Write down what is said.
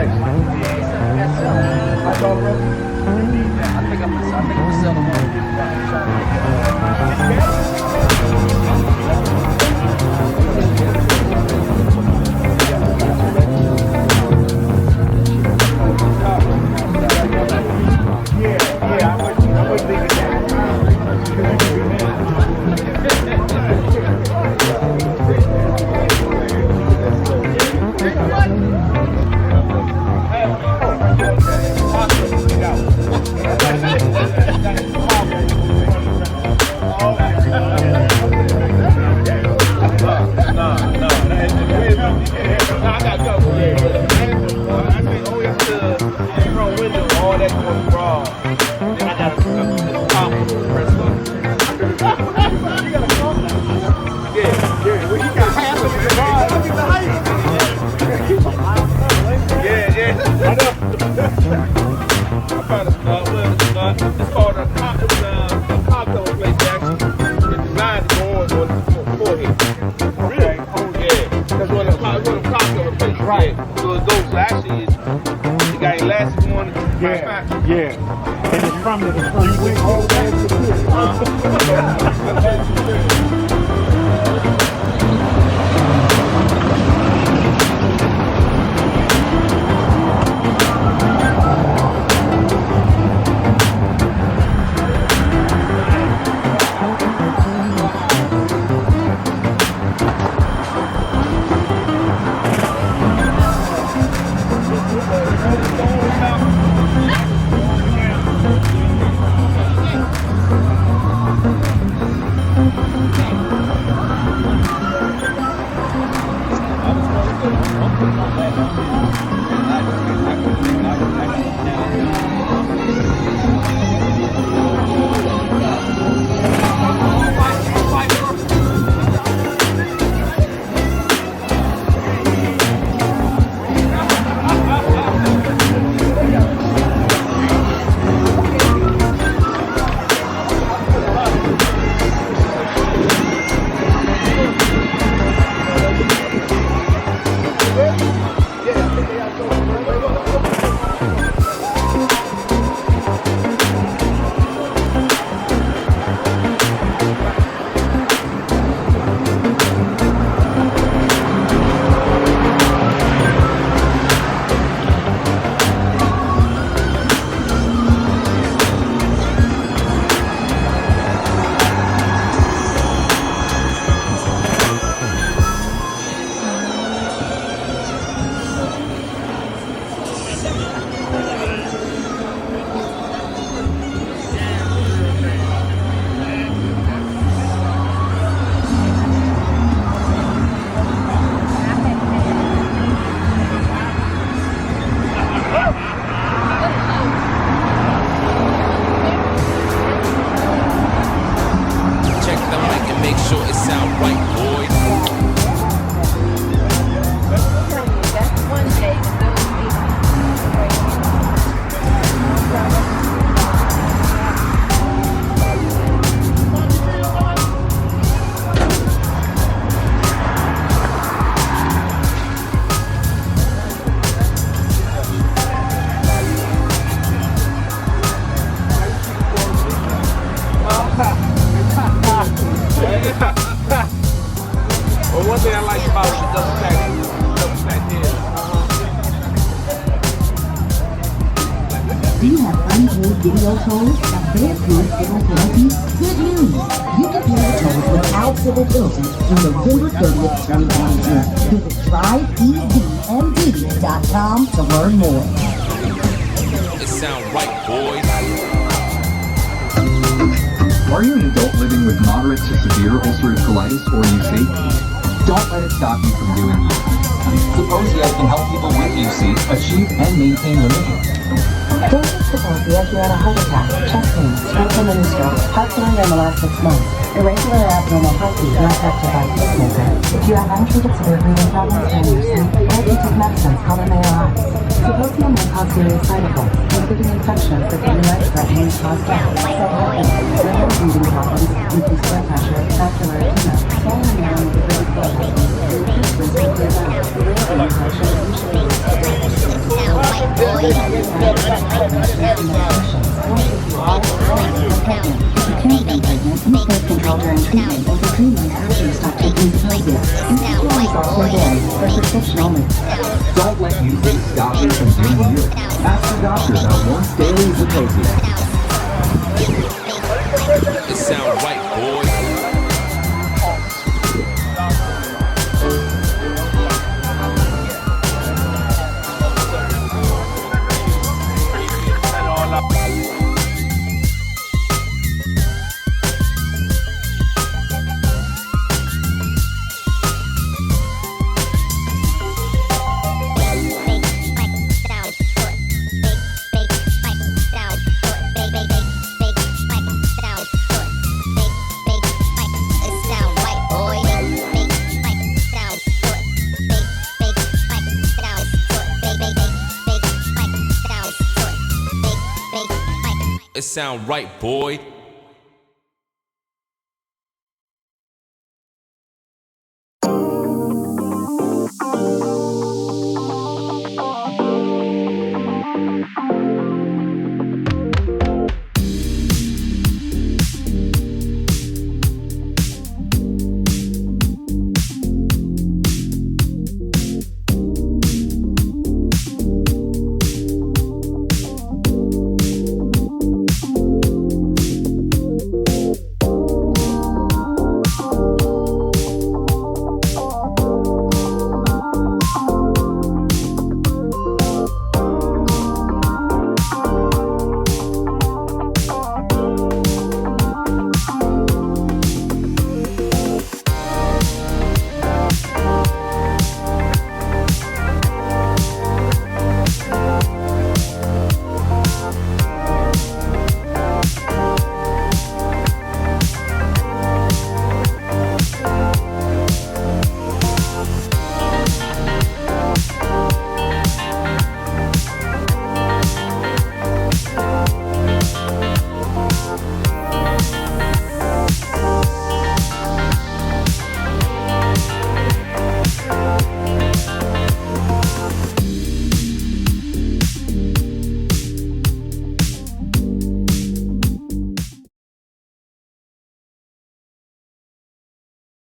nice. That's all the rest? I think I'm gonna sell them video tolls that they approve civil penalties? Good news! You can pay the tolls without civil penalties through November 30th, 2022. Visit driveeasymd.com to learn more. It sound right, boys. Are you an adult living with moderate to severe ulcerative colitis or UC? Don't let it stop you from doing you. Supposia can help people with UC achieve and maintain remission. Don't use Supposia if you had a heart attack, chest pain, stroke or mini stroke, heart failure in the last 6 months, irregular or abnormal heartbeat not affected by pacemaker. If you have untreated severe breathing problems during your sleep, or if you take medicines, call an ARI. Supposia may cause serious side effects, including infections that can be life-threatening and cause death, cell heartbeat, regular breathing problems, increased blood pressure, macular edema, swallowing down with a great blood pressure, increased risk of clear out, rare infection, usually here. These forms are filled in for prescription only. Don't let usage stop you from doing you. Ask your doctor about once daily Zeposia. It sound right, boys. It sound right, boy.